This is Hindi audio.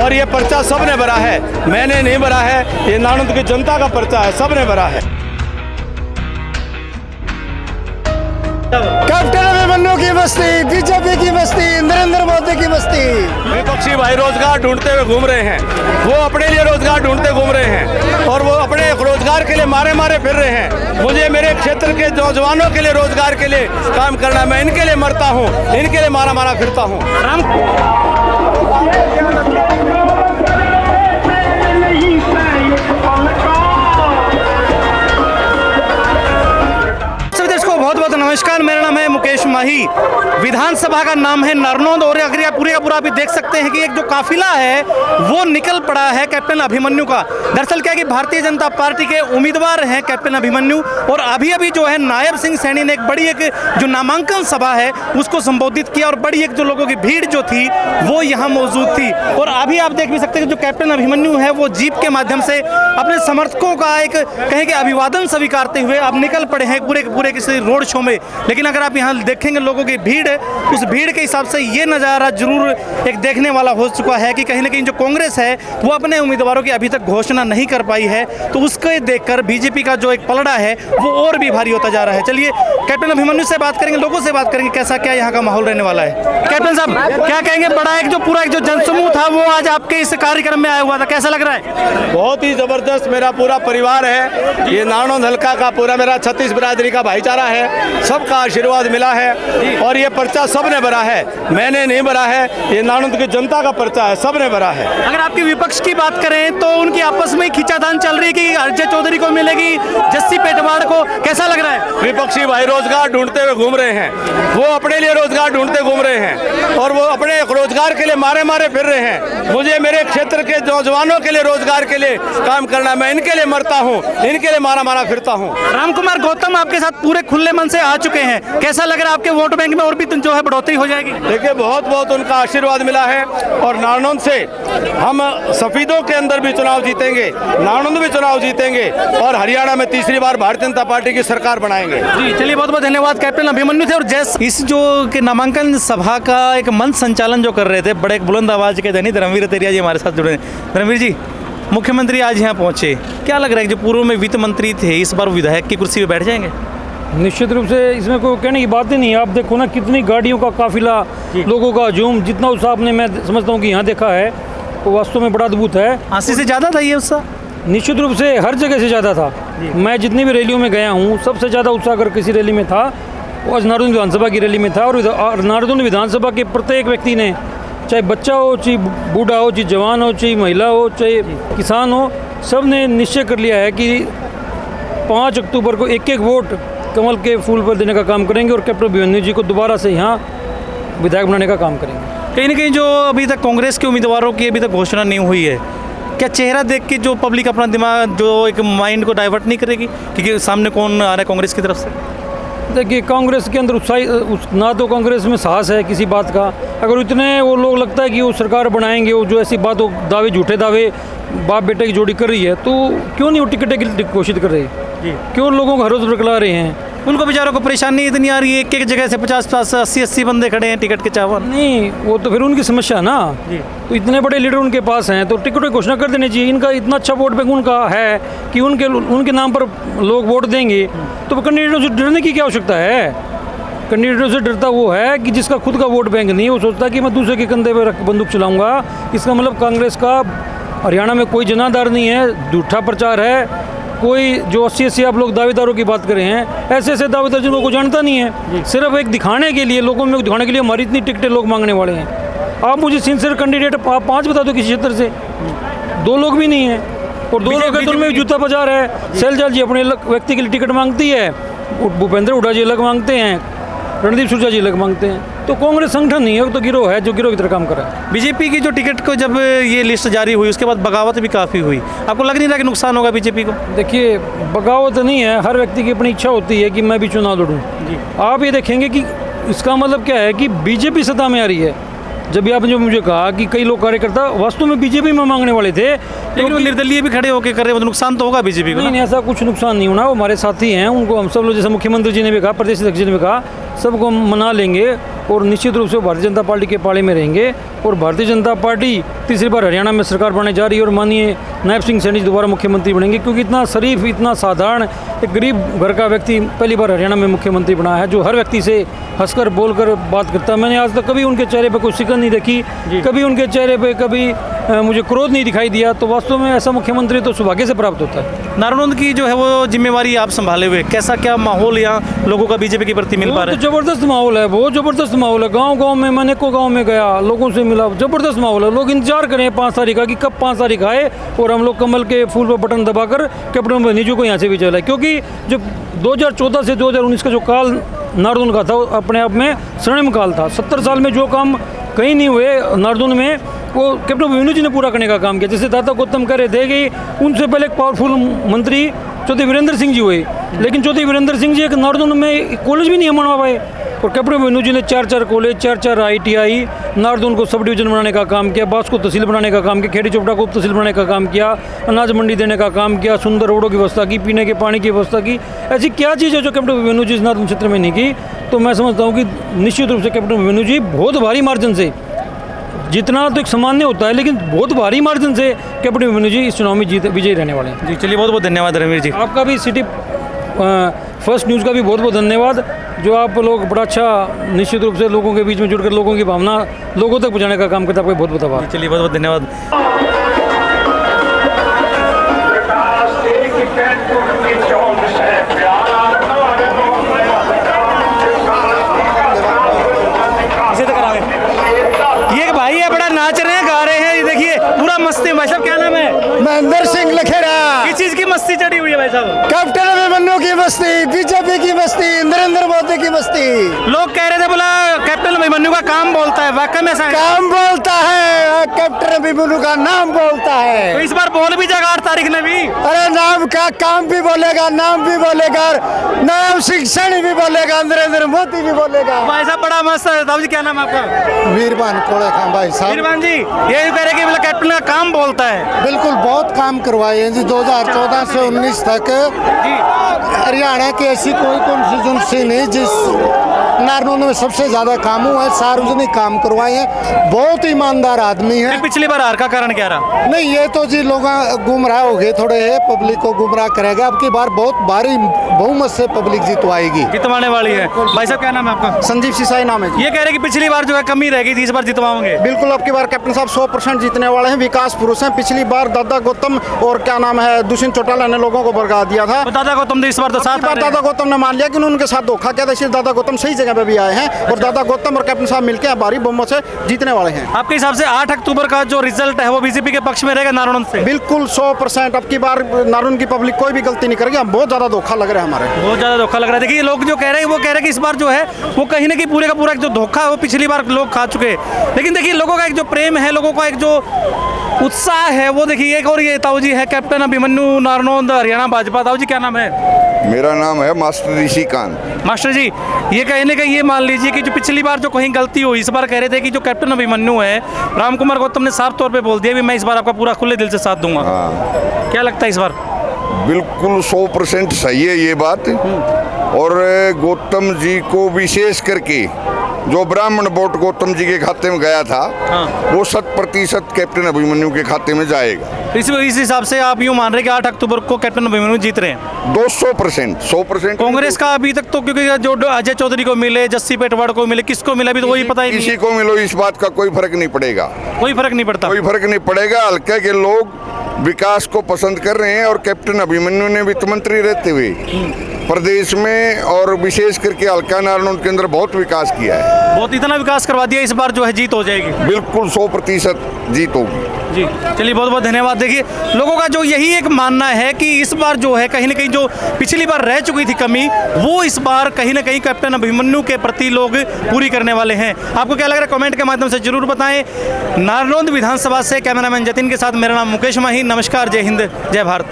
और ये पर्चा सबने भरा है, मैंने नहीं भरा है, ये नानंद की जनता का पर्चा है, सबने भरा है। कैप्टन अभिमन्यु की बस्ती, बीजेपी की बस्ती, नरेंद्र मोदी की बस्ती। विपक्षी भाई रोजगार ढूंढते हुए घूम रहे हैं, वो अपने लिए रोजगार ढूंढते घूम रहे हैं और वो अपने रोजगार के लिए मारे मारे फिर रहे हैं। मुझे मेरे क्षेत्र के नौजवानों के लिए रोजगार के लिए काम करना है, मैं इनके लिए मरता हूँ, इनके लिए मारा मारा फिरता हूँ। बहुत बहुत नमस्कार, मेरा नाम है मुकेश माही। विधानसभा का नाम है नारनौंद और अगर आप पूरे का पूरा भी देख सकते हैं कि एक जो काफिला है वो निकल पड़ा है कैप्टन अभिमन्यु का। दरअसल क्या है कि भारतीय जनता पार्टी के उम्मीदवार हैं कैप्टन अभिमन्यु और अभी जो है नायब सिंह सैनी ने एक बड़ी एक जो नामांकन सभा है उसको संबोधित किया और बड़ी एक जो लोगों की भीड़ जो थी वो यहाँ मौजूद थी। और अभी आप देख भी सकते हैं कि जो कैप्टन अभिमन्यु है वो जीप के माध्यम से अपने समर्थकों का एक कहें कि अभिवादन स्वीकारते हुए अब निकल पड़े हैं पूरे किसी रोड शो में। लेकिन अगर आप यहाँ देखेंगे लोगों की भीड़, उस भीड़ के हिसाब से ये नज़ारा जरूर एक देखने वाला हो चुका है कि कहीं ना कहीं जो कांग्रेस है वो अपने उम्मीदवारों की अभी तक घोषणा नहीं कर पाई है, तो उसको देखकर बीजेपी का जो एक पलड़ा है वो और भी भारी होता जा रहा है। चलिए कैप्टन अभिमन्यु से बात करेंगे, लोगों से बात करेंगे कैसा क्या यहाँ का माहौल रहने वाला है। कैप्टन साहब क्या कहेंगे, बड़ा एक जो पूरा एक जो जनसमूह था वो आज आपके इस कार्यक्रम में आया हुआ था, कैसा लग रहा है? बहुत ही जबरदस्त, मेरा पूरा परिवार है, ये नारनौंद हल्का का पूरा मेरा 36 बिरादरी का भाईचारा है, सबका आशीर्वाद मिला है और ये पर्चा सबने भरा है, मैंने नहीं भरा है, ये नारनौंद की जनता का पर्चा है, सबने भरा है। अगर आपके विपक्ष की बात करें तो उनकी आपस में खींचातान चल रही है कि अजय चौधरी को मिलेगी, जस्सी पेटवाड़ को, कैसा लग रहा है? विपक्षी भाई रोजगार ढूंढते हुए घूम रहे हैं, वो अपने लिए रोजगार ढूंढते घूम रहे हैं और वो अपने रोजगार के लिए मारे मारे फिर रहे हैं। मुझे मेरे क्षेत्र के नौजवानों के लिए रोजगार के लिए काम करना है, मैं इनके लिए मरता हूँ, इनके लिए मारा मारा फिरता हूँ। रामकुमार गौतम आपके साथ पूरे खुले मन से आ चुके हैं, कैसा लग रहा है आपके वोट बैंक में और भी जो है बढ़ोतरी हो जाएगी? देखिए बहुत बहुत उनका आशीर्वाद मिला है और नारनौंद से हम सफेदों के अंदर भी चुनाव जीतेंगे, नारनौंद भी चुनाव जीतेंगे और हरियाणा में तीसरी बार भारतीय जनता पार्टी की सरकार बनाएंगे। जी चलिए, बहुत बहुत धन्यवाद। कैप्टन अभिमन्यु थे और जैसे इस जो के नामांकन सभा का एक मंच संचालन जो कर रहे थे, बड़े एक बुलंद आवाज के धनी धर्मवीर तेरिया जी हमारे साथ जुड़े हैं। धर्मवीर जी, मुख्यमंत्री आज यहाँ पहुंचे, क्या लग रहा है जो पूर्व में वित्त मंत्री थे इस बार विधायक की कुर्सी पे बैठ जाएंगे? निश्चित रूप से इसमें कोई कहने की बात ही नहीं है। आप देखो ना कितनी गाड़ियों का काफिला, लोगों का हजूम, जितना उत्साह आपने मैं समझता हूँ कि यहाँ देखा है वो वास्तव में बड़ा अद्भुत है। 80 से ज़्यादा था ये उत्साह? निश्चित रूप से हर जगह से ज़्यादा था। मैं जितनी भी रैलियों में गया हूँ सबसे ज़्यादा उत्साह अगर किसी रैली में था वो आज नारनौंद विधानसभा की रैली में था और नारनौंद विधानसभा के प्रत्येक व्यक्ति ने, चाहे बच्चा हो, चाहे बूढ़ा हो, चाहे जवान हो, चाहे महिला हो, चाहे किसान हो, सब ने निश्चय कर लिया है कि 5 अक्टूबर को एक एक वोट कमल के फूल पर देने का काम करेंगे और कैप्टन अभिमन्यु जी को दोबारा से यहाँ विधायक बनाने का काम करेंगे। कहीं ना कहीं जो अभी तक कांग्रेस के उम्मीदवारों की अभी तक घोषणा नहीं हुई है, क्या चेहरा देख के जो पब्लिक अपना दिमाग जो एक माइंड को डाइवर्ट नहीं करेगी क्योंकि सामने कौन आ रहा है कांग्रेस की तरफ से? देखिए कांग्रेस के अंदर ना तो कांग्रेस में साहस है किसी बात का। अगर इतने वो लोग लगता है कि वो सरकार बनाएंगे, वो जो ऐसी बात, दावे, झूठे दावे बाप बेटे की जोड़ी कर रही है, तो क्यों नहीं वो टिकट की घोषित कर रही? क्यों लोगों को हरोस बरकला रहे हैं? उनको बेचारों को परेशानी इतनी आ रही है, एक जगह से 50-50 80-80 बंदे खड़े हैं टिकट के चावल। नहीं, वो तो फिर उनकी समस्या ना। तो इतने बड़े लीडर उनके पास हैं तो टिकट की घोषणा कर देनी चाहिए। इनका इतना अच्छा वोट बैंक उनका है कि उनके नाम पर लोग वोट देंगे, तो कैंडिडेटों से डरने की क्या आवश्यकता है? कैंडिडेटों से डरता वो है कि जिसका खुद का वोट बैंक नहीं, वो सोचता है कि मैं दूसरे के कंधे पर बंदूक चलाऊंगा। इसका मतलब कांग्रेस का हरियाणा में कोई जनाधार नहीं है, झूठा प्रचार है। कोई जो 80-80 आप लोग दावेदारों की बात कर रहे हैं, ऐसे ऐसे दावेदार जिन लोगों को जानता नहीं है, सिर्फ एक दिखाने के लिए, लोगों में दिखाने के लिए हमारी इतनी टिकटें लोग मांगने वाले हैं। आप मुझे सिंसियर कैंडिडेट आप 5 बता दो किसी क्षेत्र से, 2 लोग भी नहीं है और 2 लोग के में जूता बाजार है। शैलजा जी अपने व्यक्ति के लिए टिकट मांगती है, भूपेंद्र हुड्डा जी अलग मांगते हैं, रणदीप सुरजा जी अलग मांगते हैं। तो कांग्रेस संगठन नहीं है, तो गिरोह है जो गिरोह की तरह काम कर रहा है। बीजेपी की जो टिकट को जब ये लिस्ट जारी हुई उसके बाद बगावत भी काफ़ी हुई, आपको लग नहीं रहा कि नुकसान होगा बीजेपी को? देखिए बगावत नहीं है, हर व्यक्ति की अपनी इच्छा होती है कि मैं भी चुनाव लड़ूं। आप ये देखेंगे कि इसका मतलब क्या है कि बीजेपी सत्ता में आ रही है। जब आपने जो मुझे कहा कि कई लोग कार्यकर्ता वास्तव में बीजेपी में मांगने वाले थे, लेकिन वो निर्दलीय भी खड़े होकर कर रहे हैं, तो नुकसान तो होगा बीजेपी को? नहीं, ऐसा कुछ नुकसान नहीं होना। वो हमारे साथी हैं, उनको हम सब लोग, जैसे मुख्यमंत्री जी ने भी कहा, प्रदेश अध्यक्ष जी ने भी कहा, सबको मना लेंगे और निश्चित रूप से भारतीय जनता पार्टी के पाले में रहेंगे। और भारतीय जनता पार्टी तीसरी बार हरियाणा में सरकार बनाने जा रही है और माननीय नायब सिंह सैनी जी दोबारा मुख्यमंत्री बनेंगे, क्योंकि इतना शरीफ, इतना साधारण, एक गरीब घर का व्यक्ति पहली बार हरियाणा में मुख्यमंत्री बना है, जो हर व्यक्ति से हंसकर बोलकर बात करता है। मैंने आज तक कभी उनके चेहरे पर कोई शिकन नहीं देखी, कभी उनके चेहरे पर कभी मुझे क्रोध नहीं दिखाई दिया। तो वास्तव में ऐसा मुख्यमंत्री तो सौभाग्य से प्राप्त होता है। नारायण की जो है वो जिम्मेवारी आप संभाले हुए, कैसा क्या माहौल यहाँ लोगों का बीजेपी के प्रति मिल पा रहा है? जबरदस्त माहौल है, बहुत जबरदस्त माहौल है। गांव-गांव में, मैंने को गांव में गया, लोगों से मिला, जबरदस्त माहौल है। लोग इंतजार करें 5 तारीख का कि कब 5 तारीख आए और हम लोग कमल के फूल पर बटन दबाकर कैप्टन अभिमन्यु को यहाँ से भी चलाए। क्योंकि जो 2014 से 2019 का जो काल नारदौन का था, वो अपने आप में स्वर्णिम काल था। 70 साल में जो काम कहीं नहीं हुए नारदौन में, वो कैप्टन अभिमन्यु जी ने पूरा करने का काम किया। जैसे दादा गौतम कह रहे थे कि उनसे पहले एक पावरफुल मंत्री चौधरी वीरेंद्र सिंह जी हुए, लेकिन चौधरी वीरेंद्र सिंह जी एक नारदौन में कॉलेज भी नहीं बनवा पाए। और कैप्टन अभिमन्यु जी ने 4-4 कॉलेज, 4-4 ITI, नारदौन को सब डिवीजन बनाने का काम किया, बास को तहसील बनाने का काम किया, खेड़ी चोपड़ा को उप तहसील बनाने का काम किया, अनाज मंडी देने का काम किया, सुंदर रोडों की व्यवस्था की, पीने के पानी की व्यवस्था की। ऐसी क्या चीज़ है जो कैप्टन अभिमन्यु जी इस नारदौन क्षेत्र में नहीं की? तो मैं समझता हूँ कि निश्चित रूप से कैप्टन अभिमन्यु जी बहुत भारी मार्जिन से, जितना तो एक सामान्य होता है, लेकिन बहुत भारी मार्जिन से कैप्टन अभिमन्यु जी इस चुनाव में विजयी रहने वाले हैं। जी चलिए, बहुत बहुत धन्यवाद रणवीर जी। आपका भी सिटी फर्स्ट न्यूज़ का भी बहुत बहुत धन्यवाद, जो आप लोग बड़ा अच्छा निश्चित रूप से लोगों के बीच में जुड़कर लोगों की भावना लोगों तक पहुंचाने का काम करते हैं। आपका बहुत बहुत आभार। चलिए, बहुत बहुत धन्यवाद। ये भाई है, बड़ा नाच रहे हैं, गा रहे हैं, ये देखिए पूरा मस्ती। भाई साहब क्या नाम है? महेंद्र सिंह लखेरा। किस चीज की मस्ती चढ़ी हुई है भाई साहब? कैप्टन अभिमन्यु की मस्ती, बीजेपी की मस्ती, नरेंद्र मोदी की मस्ती। लोग कह रहे थे बोला कैप्टन अभिमन्यु का काम बोलता है, वाकई में ऐसा है? काम बोलता है, कैप्टन अभिमन्यु का नाम बोलता तो है। इस बार बोल भी जाएगा 8 तारीख में भी? अरे नाम का काम भी बोलेगा, नाम भी बोलेगा, नाम शिक्षण भी बोलेगा, नरेंद्र मोदी भी बोलेगा। भाई साहब बड़ा मस्त है। दाऊ जी क्या नाम है आपका? वीरबान कोड़े खां भाई साहब। वीरबान जी, ये कह रहे कि बोला कैप्टन का काम बोलता है। बिल्कुल, बहुत काम करवाए हैं जी। 2014 से 19 तक हरियाणा की ऐसी कोई कॉन्स्टिट्यूंसी नहीं जिस नारनौल में सबसे ज्यादा काम हुआ है, सार्वजनिक काम करवाए हैं। बहुत ईमानदार आदमी है। पिछली बार हार का कारण क्या रहा? नहीं, ये तो जी लोग गुमराह हो गए थोड़े, पब्लिक को गुमराह करेगा। अब की बार बहुत भारी बहुमत से पब्लिक जितवाएगी, जितवाने वाली है। भाई साहब क्या नाम है आपका? संजीव सिसाई नाम है जी। ये कह रहे कि पिछली बार जो है कमी रह गई थी, इस बार जितवाओगे? बिल्कुल, अब की बार कैप्टन साहब 100% जीतने वाले हैं। विकास पुरुष हैं। पिछली बार दादा गौतम और क्या नाम है दुष्यंत चौटाला ने लोगों को भड़का दिया था। तो दादा गौतम ने इस बार तो साथ दादा गौतम ने मान लिया कि उन्होंने उनके साथ धोखा किया था, इसलिए दादा गौतम सही जगह पे भी आए हैं और दादा गौतम और कैप्टन साहब मिलकर भारी बहुमत से जीतने वाले हैं। आपके हिसाब से 8 अक्टूबर का जो रिजल्ट है वो बीजेपी के पक्ष में रहेगा नारनौल से? बिल्कुल 100%। अब की बार नारनौल की पब्लिक कोई भी गलती नहीं करेगी। बहुत ज्यादा धोखा लग रहा है हमारे, बहुत ज्यादा धोखा लग रहा है। देखिए लोग जो कह रहे हैं वो कह रहे हैं कि इस बार जो है वो कहीं ना कहीं पूरे का पूरा जो धोखा है वो पिछली बार लोग खा चुके हैं। लेकिन देखिए लोगों का एक जो प्रेम है, लोगों का एक जो उत्साह है, वो देखिए। एक और ये ताऊ जी है, कैप्टन अभिमन्यु नारनौल हरियाणा भाजपा। ताऊ जी क्या नाम है? मेरा नाम है मास्टर ऋषिकांत। मास्टर जी, ये कहने का ये मान लीजिए कि जो पिछली बार जो कहीं गलती हुई, इस बार कह रहे थे कि जो कैप्टन अभिमन्यु है, राम कुमार गौतम ने साफ तौर पे बोल दिया भी मैं इस बार आपका पूरा खुले दिल से साथ दूंगा। हाँ, क्या लगता है इस बार? बिल्कुल 100% सही है ये बात। और गौतम जी को विशेष करके जो ब्राह्मण वोट गौतम जी के खाते में गया था, वो 100% कैप्टन अभिमन्यु के खाते में जाएगा। इस हिसाब से आप यूँ मान रहे कि 8 अक्टूबर को कैप्टन अभिमन्यु जीत रहे हैं? 100%। कांग्रेस का अभी तक तो, क्योंकि जो अजय चौधरी को मिले, जस्सी पेटवाड़ को मिले, किसको मिला अभी तो वही पता ही नहीं। किसी को मिलो, इस बात का कोई फर्क नहीं पड़ेगा। कोई फर्क नहीं पड़ता? कोई फर्क नहीं पड़ेगा। हल्के के लोग विकास को पसंद कर रहे हैं और कैप्टन अभिमन्यु ने वित्त मंत्री रहते हुए प्रदेश में और विशेष करके हल्का नारनौल के अंदर बहुत विकास किया है। बहुत इतना विकास करवा दिया, इस बार जो है जीत हो जाएगी? बिल्कुल 100% जीत होगी जी। चलिए, बहुत बहुत धन्यवाद। देखिए लोगों का जो यही एक मानना है कि इस बार जो है कहीं ना कहीं जो पिछली बार रह चुकी थी कमी, वो इस बार कहीं ना कहीं कैप्टन अभिमन्यु के प्रति लोग पूरी करने वाले हैं। आपको क्या लग रहा है कमेंट के माध्यम से जरूर बताएं। नारनौल विधानसभा से कैमरामैन जतिन के साथ मेरा नाम मुकेश माही। नमस्कार, जय हिंद, जय भारत।